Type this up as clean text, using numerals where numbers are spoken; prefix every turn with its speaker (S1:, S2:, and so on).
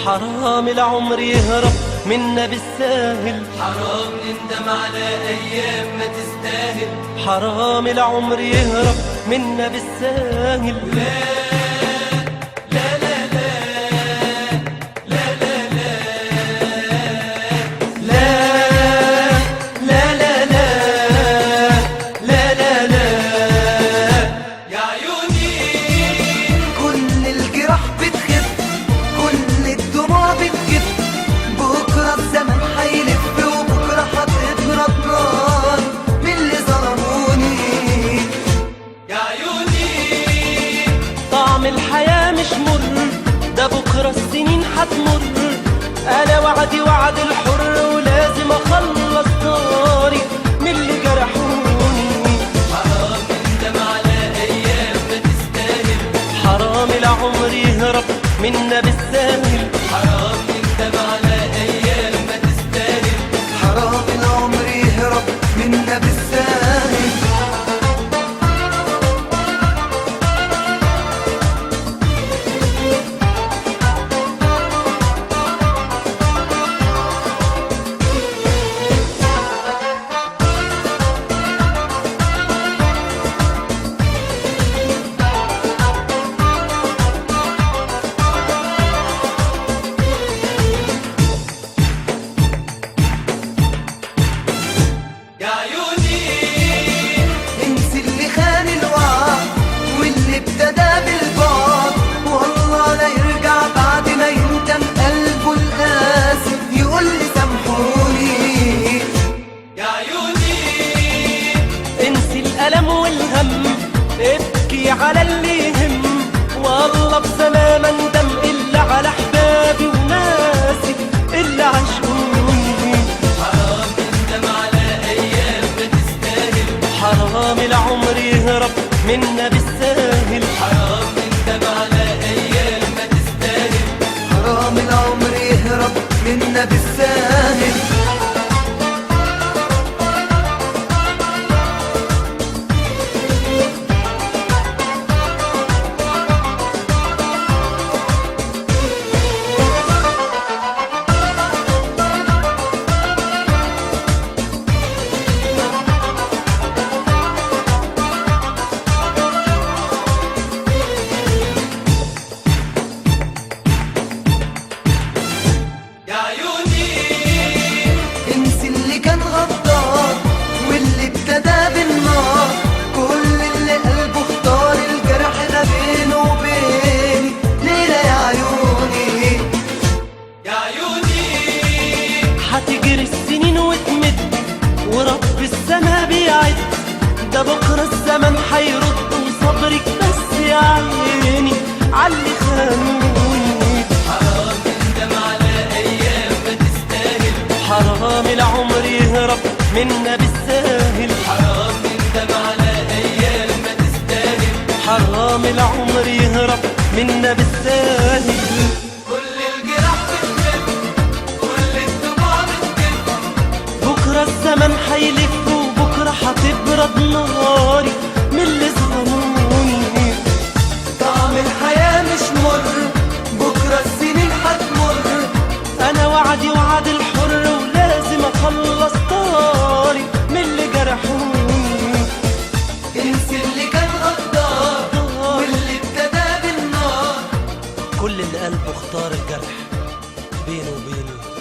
S1: حرام العمر يهرب منا بالساهل،
S2: حرام نندم على أيام ما تستاهل،
S1: حرام العمر يهرب منا بالساهل. الحياة مش مر، ده بكرة السنين هتمر، أنا وعدي وعد الحر ولازم أخلص ناري من اللي جرحوني.
S2: حرام نندم على أيام ما تستاهل،
S1: حرام العمر يهرب منا بالساهل،
S2: حرام نندم على أيام ما تستاهل،
S3: حرام العمر يهرب منا بالساهل.
S1: الألم والهم ابكي على اللي يهم، والله بسلامة اندم إلا على أحبابي وناسي اللي عاشوني.
S2: حرام نندم على أيام ما تستاهل،
S1: حرام العمر يهرب منا بالساهل،
S2: حرام نندم على أيام ما تستاهل،
S3: حرام العمر يهرب منا بالساهل.
S1: هتجري السنين وتمد ورب السما بيعد، ده بكرة الزمن هيرد وصبرك بس يا عيني عاللي خانوني.
S2: حرام نندم على أيام ما تستاهل،
S1: حرام العمر يهرب منا بالساهل،
S2: حرام نندم على أيام ما تستاهل،
S1: حرام العمر يهرب منا بالساهل. بكرة الزمن هيلف وبكرة هتبرد ناري من اللي ظلموني.
S3: طعم الحياة مش مر، بكرة السنين هتمر،
S1: أنا وعدي وعد الحر ولازم أخلص طاري من اللي جرحوني.
S3: انسي اللي كان غدار واللي ابتدى بالنار.
S1: كل اللي قلبه اختار الجرح بينه وبيني